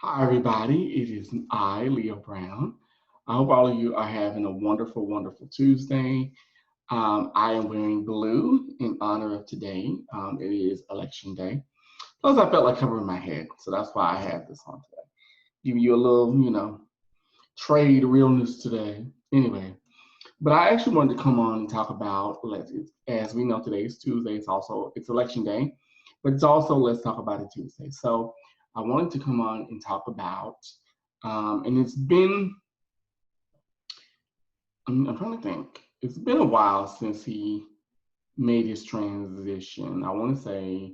Hi, everybody. It is I, Leo Brown. I hope all of you are having a wonderful, wonderful Tuesday. I am wearing blue in honor of today. It is election day. Plus, I felt like covering my head, so that's why I have this on today. Give you a little, trade realness today. Anyway, but I actually wanted to come on and talk about, as we know, today is Tuesday. It's election day, but it's also Let's Talk About It Tuesday. So I wanted to come on and talk about, and I'm trying to think, it's been a while since he made his transition. I want to say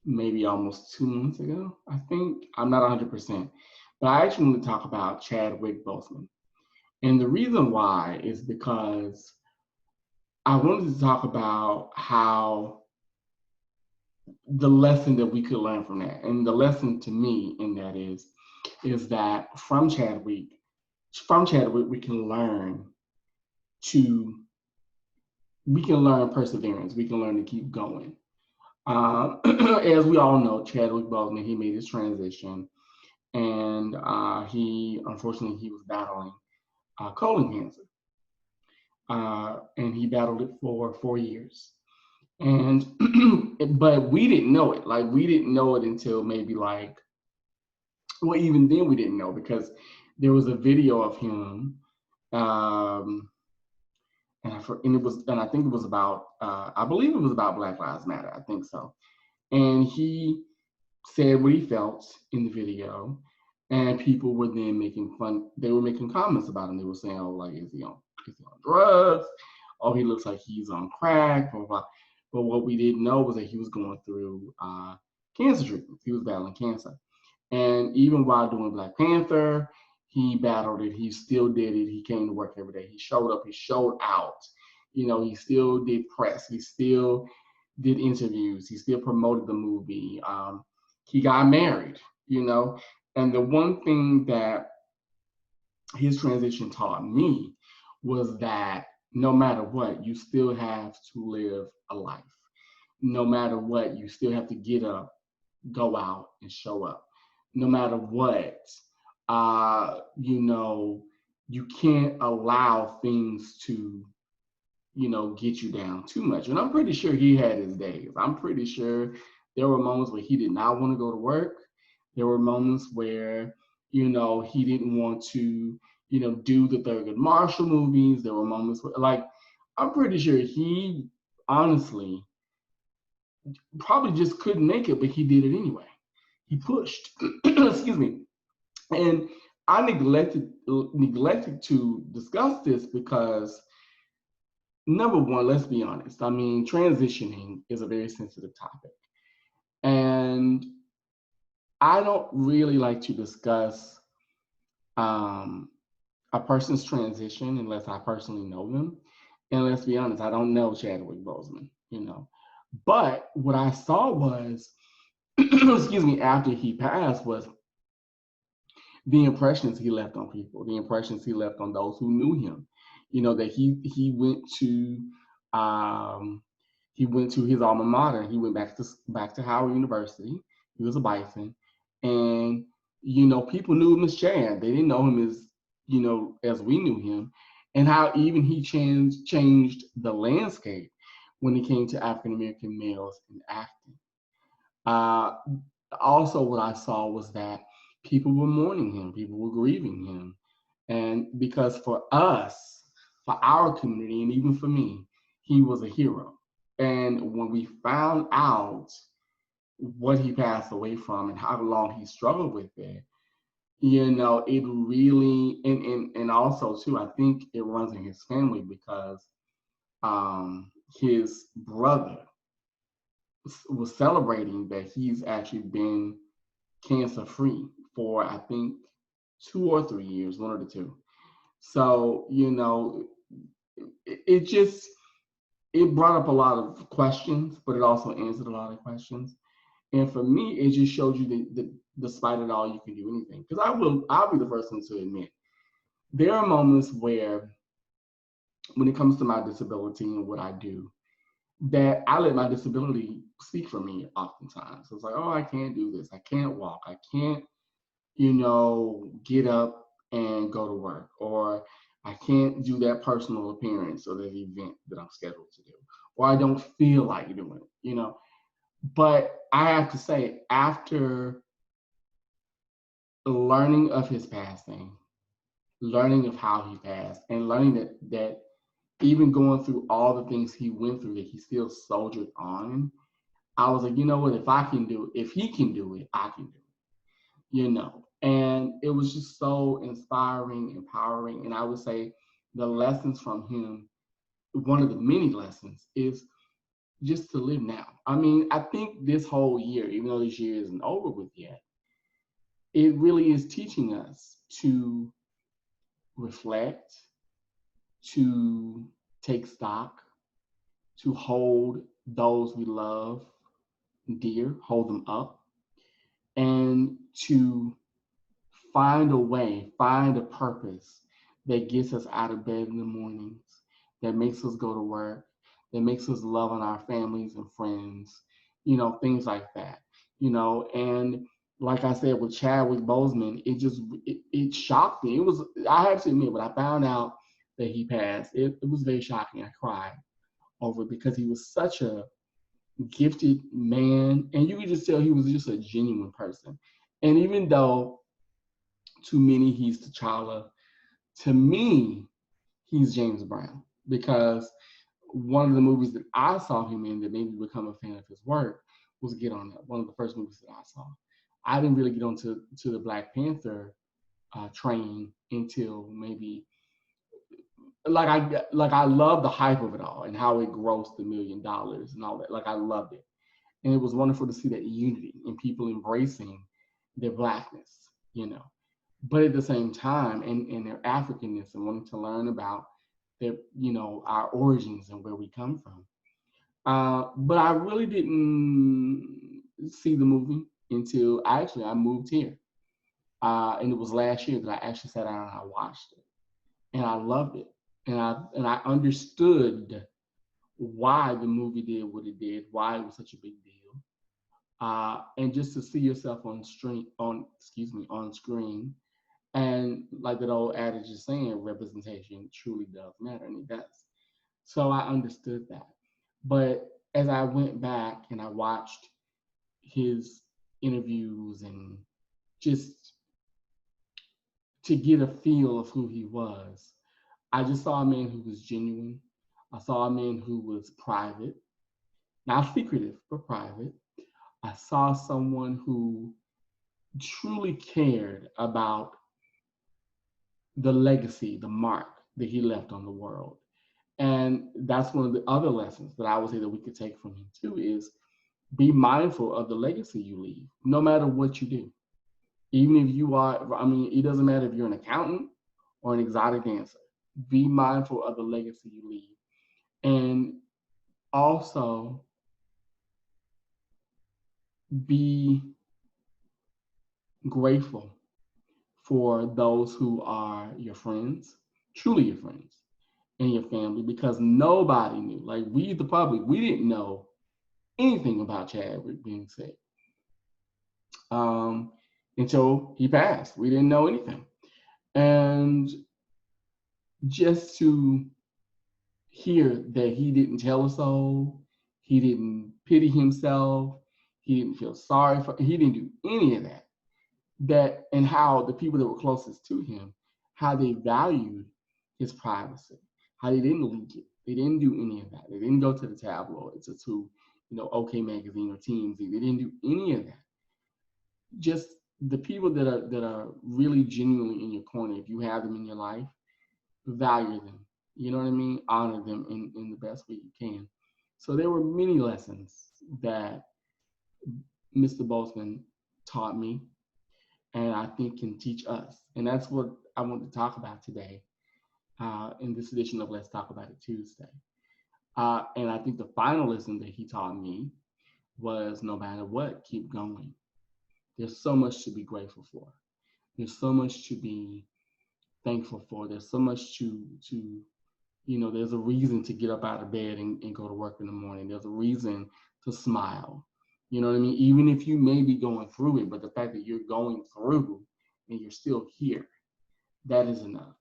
maybe almost 2 months ago. I think I'm not 100%, but I actually want to talk about Chadwick Boseman, and the reason why is because I wanted to talk about how the lesson that we could learn from that. And the lesson to me in that is that from Chadwick to we can learn perseverance. We can learn to keep going. As we all know, Chadwick Boseman, he made his transition, and he unfortunately he was battling colon cancer, and he battled it for 4 years. And but we didn't know it. Like we didn't know it until maybe like, well, even then we didn't know because there was a video of him, um, and I think it was about I believe it was about Black Lives Matter. I think so. And he said what he felt in the video, and people were then making fun. They were making comments about him. They were saying, "Oh, like is he on drugs? Oh, he looks like he's on crack." Blah, blah, blah. But what we didn't know was that he was going through cancer treatments. He was battling cancer, and even while doing Black Panther, he battled it. He still did it. He came to work every day. He showed up. He showed out. He still did press. He still did interviews. He still promoted the movie. He got married, and the one thing that his transition taught me was that no matter what, you still have to live a life. No matter what, you still have to get up, go out, and show up. No matter what, you can't allow things to get you down too much. And I'm pretty sure he had his days. I'm pretty sure there were moments where he did not want to go to work. There were moments where, he didn't want to, do the Thurgood Marshall movies. There were moments where, like, I'm pretty sure he honestly probably just couldn't make it, but he did it anyway. He pushed. Excuse me. And I neglected to discuss this because number one, let's be honest. I mean, transitioning is a very sensitive topic. And I don't really like to discuss um, a person's transition unless I personally know them. And let's be honest, I don't know Chadwick Boseman. But what I saw was, excuse me, after he passed was the impressions he left on people, the impressions he left on those who knew him. That um, he went to his alma mater. He went back to Howard University. He was a Bison, and people knew him as Chad. They didn't know him as we knew him, and how even he changed the landscape when it came to African American males in acting. Uh, Also, what I saw was that people were mourning him, people were grieving him. And because for us, for our community, and even for me, he was a hero. And when we found out what he passed away from and how long he struggled with it, it really, and also too, I think it runs in his family because his brother was celebrating that he's actually been cancer free for I think 2 or 3 years, one of the two. So it just it brought up a lot of questions, but it also answered a lot of questions. And for me, it just showed you that despite it all, you can do anything. Because I'll be the first one to admit there are moments where, when it comes to my disability and what I do, that I let my disability speak for me oftentimes. So it's like, oh, I can't do this. I can't walk. I can't get up and go to work, or I can't do that personal appearance or that event that I'm scheduled to do, or I don't feel like doing it. But I have to say, after learning of his passing, learning of how he passed, and learning that even going through all the things he went through, that he still soldiered on, I was like, you know what? If he can do it, I can do it. And it was just so inspiring, empowering. And I would say the lessons from him, one of the many lessons is just to live now. I mean, I think this whole year, even though this year isn't over with yet, it really is teaching us to reflect, to take stock, to hold those we love dear, hold them up, and to find a way, find a purpose that gets us out of bed in the mornings, that makes us go to work, that makes us love on our families and friends, things like that. And like I said with Chadwick Boseman, it shocked me. I have to admit, when I found out that he passed, it was very shocking. I cried over it because he was such a gifted man, and you could just tell he was just a genuine person. And even though to many he's T'Challa, to me he's James Brown, because one of the movies that I saw him in that made me become a fan of his work was Get On Up, one of the first movies that I saw. I didn't really get onto the Black Panther train until maybe I love the hype of it all and how it grossed $1 million and all that. Like, I loved it. And it was wonderful to see that unity and people embracing their blackness. But at the same time, and their Africanness, and wanting to learn about our origins and where we come from. But I really didn't see the movie until I moved here. And it was last year that I actually sat down and I watched it. And I loved it. And I understood why the movie did what it did, why it was such a big deal. And just to see yourself on screen, and like that old adage is saying, representation truly does matter, and it does. So I understood that. But as I went back and I watched his interviews, and just to get a feel of who he was, I just saw a man who was genuine. I saw a man who was private, not secretive, but private. I saw someone who truly cared about the legacy, the mark that he left on the world. And that's one of the other lessons that I would say that we could take from him too, is be mindful of the legacy you leave, no matter what you do. Even if you are, it doesn't matter if you're an accountant or an exotic dancer, be mindful of the legacy you leave. And also be grateful for those who are your friends, truly your friends, and your family, because nobody knew. Like, we, the public, we didn't know anything about Chadwick being sick until he passed. We didn't know anything. And just to hear that he didn't tell a soul, he didn't pity himself, he didn't feel sorry for, he didn't do any of that. And how the people that were closest to him, how they valued his privacy, how they didn't leak it. They didn't do any of that. They didn't go to the tabloids or to, OK Magazine or TMZ. They didn't do any of that. Just the people that are really genuinely in your corner, if you have them in your life, value them. You know what I mean? Honor them in the best way you can. So there were many lessons that Mr. Boseman taught me, and I think can teach us. And that's what I want to talk about today in this edition of Let's Talk About It Tuesday. And I think the final lesson that he taught me was, no matter what, keep going. There's so much to be grateful for. There's so much to be thankful for. There's so much to there's a reason to get up out of bed and go to work in the morning. There's a reason to smile. You know what I mean? Even if you may be going through it, but the fact that you're going through and you're still here, that is enough.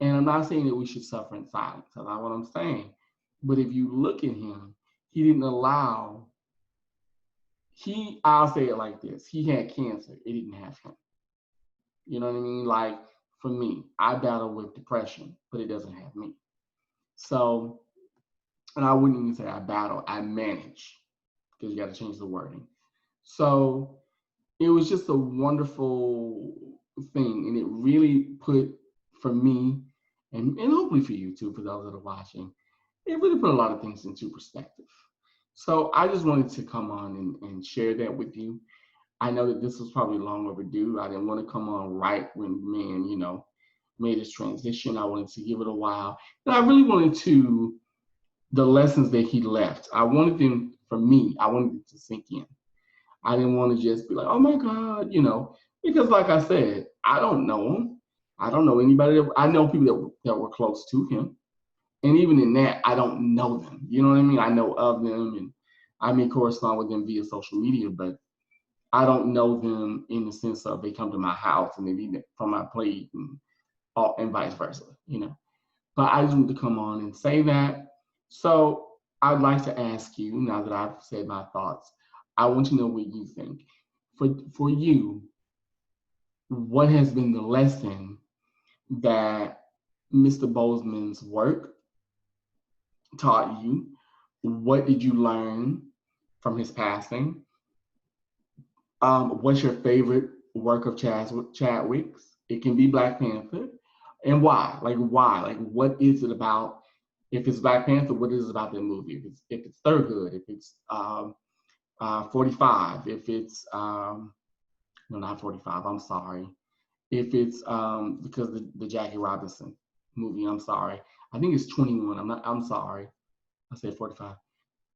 And I'm not saying that we should suffer in silence. That's not what I'm saying. But if you look at him, he didn't allow, I'll say it like this, he had cancer, it didn't have him. You know what I mean? Like, for me, I battle with depression, but it doesn't have me. So, and I wouldn't even say I battle, I manage, because you got to change the wording. So it was just a wonderful thing. And it really put, for me, and hopefully for you too, for those that are watching, it really put a lot of things into perspective. So I just wanted to come on and share that with you. I know that this was probably long overdue. I didn't want to come on right when man, made his transition. I wanted to give it a while. And I really wanted the lessons that he left, I wanted them, for me, I wanted it to sink in. I didn't want to just be like, oh my God, because like I said, I don't know him. I don't know anybody. I know people that were close to him. And even in that, I don't know them. You know what I mean? I know of them, and I may correspond with them via social media, but I don't know them in the sense of they come to my house and they eat from my plate and vice versa, But I just want to come on and say that. So I'd like to ask you, now that I've said my thoughts, I want to know what you think. For you, what has been the lesson that Mr. Boseman's work taught you? What did you learn from his passing? What's your favorite work of Chadwick's? It can be Black Panther. And why? Like, why? Like, what is it about? If it's Black Panther, what is it about that movie? If it's Thurgood, if it's 45, if it's no, not 45, I'm sorry. If it's because the Jackie Robinson movie, I'm sorry. I think it's 21. I'm sorry. I said 45.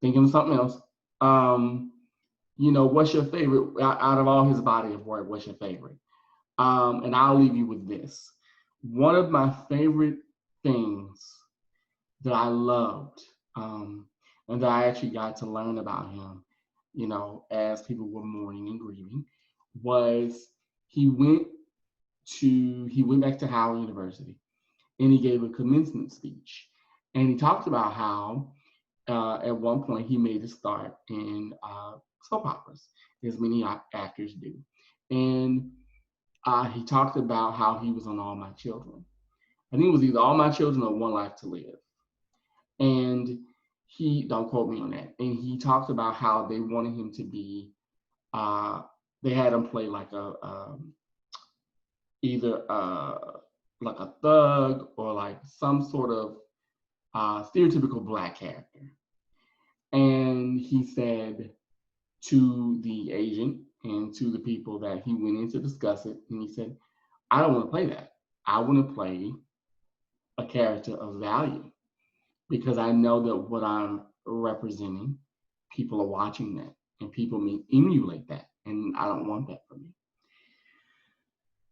Thinking of something else. What's your favorite out of all his body of work? What's your favorite? And I'll leave you with this. One of my favorite things that I loved, and that I actually got to learn about him, as people were mourning and grieving, was he went back to Howard University, and he gave a commencement speech, and he talked about how at one point he made a start in soap operas, as many actors do, and he talked about how he was on All My Children. I think it was either All My Children or One Life to Live. And don't quote me on that. And he talked about how they wanted him to be, they had him play like either like a thug or like some sort of stereotypical Black character. And he said to the agent and to the people that he went in to discuss it, and he said, I don't want to play that. I want to play a character of value, because I know that what I'm representing, people are watching that, and people may emulate that, and I don't want that for me.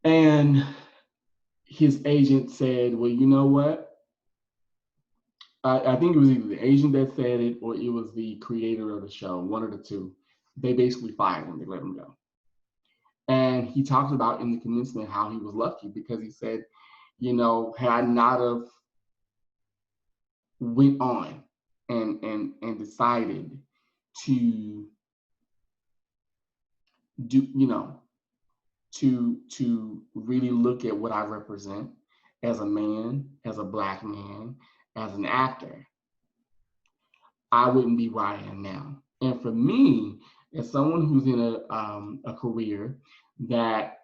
And his agent said, well, you know what? I think it was either the agent that said it or it was the creator of the show, one of the two. They basically fired him, they let him go. And he talked about in the commencement how he was lucky, because he said, had I not have went on and decided to do, to really look at what I represent as a man, as a Black man, as an actor, I wouldn't be where I am now. And for me, as someone who's in a career that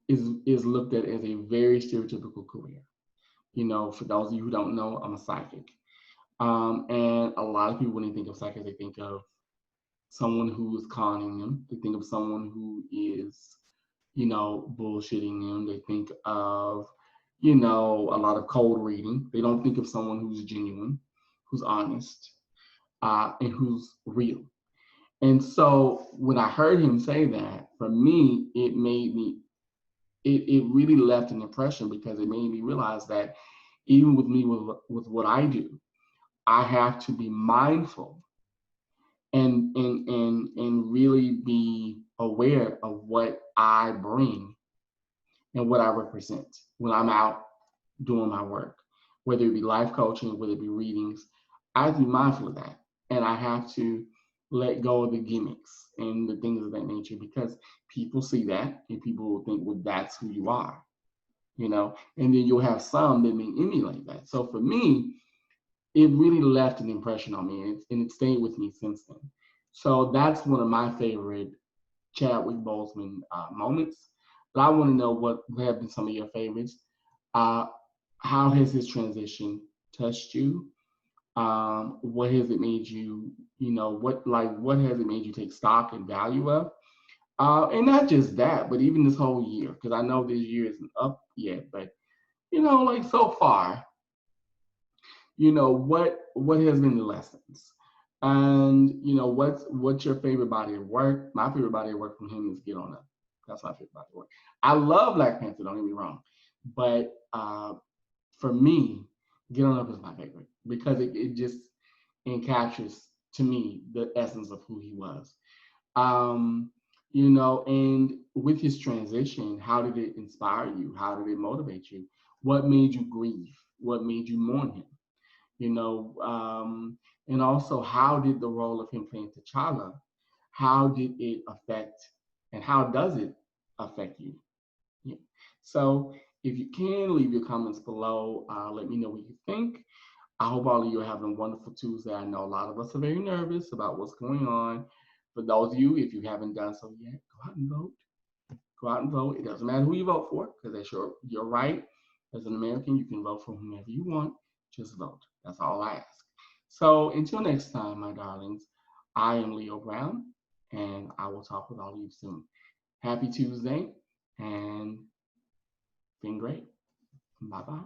is looked at as a very stereotypical career, for those of you who don't know, I'm a psychic. And a lot of people, when they think of psychics, they think of someone who is conning them. They think of someone who is, bullshitting them. They think of, a lot of cold reading. They don't think of someone who's genuine, who's honest, and who's real. And so when I heard him say that, for me, it really left an impression, because it made me realize that even with me, with what I do, I have to be mindful and really be aware of what I bring and what I represent when I'm out doing my work, whether it be life coaching, whether it be readings. I have to be mindful of that. And I have to let go of the gimmicks and the things of that nature because people see that and people will think, well, that's who you are, and then you'll have some that may emulate that. So for me, it really left an impression on me and it stayed with me since then. So that's one of my favorite Chadwick Boseman moments. But I want to know what have been some of your favorites. Uh, how has his transition touched you? What has it made you, what has it made you take stock and value of? And not just that, but even this whole year, because I know this year isn't up yet, but like so far, what has been the lessons? And what's your favorite body of work? My favorite body of work from him is Get On Up. That's my favorite body of work. I love Black Panther, don't get me wrong. But for me, Get On Up is my favorite because it just encaptures to me the essence of who he was. And with his transition, how did it inspire you? How did it motivate you? What made you grieve? What made you mourn him? And also how did the role of him playing T'Challa, how did it affect and how does it affect you? Yeah. So if you can, leave your comments below. Let me know what you think. I hope all of you are having a wonderful Tuesday. I know a lot of us are very nervous about what's going on. For those of you, if you haven't done so yet, go out and vote. Go out and vote. It doesn't matter who you vote for, because that's your right. As an American, you can vote for whomever you want. Just vote. That's all I ask. So until next time, my darlings, I am Leo Brown, and I will talk with all of you soon. Happy Tuesday, and been great. Bye-bye.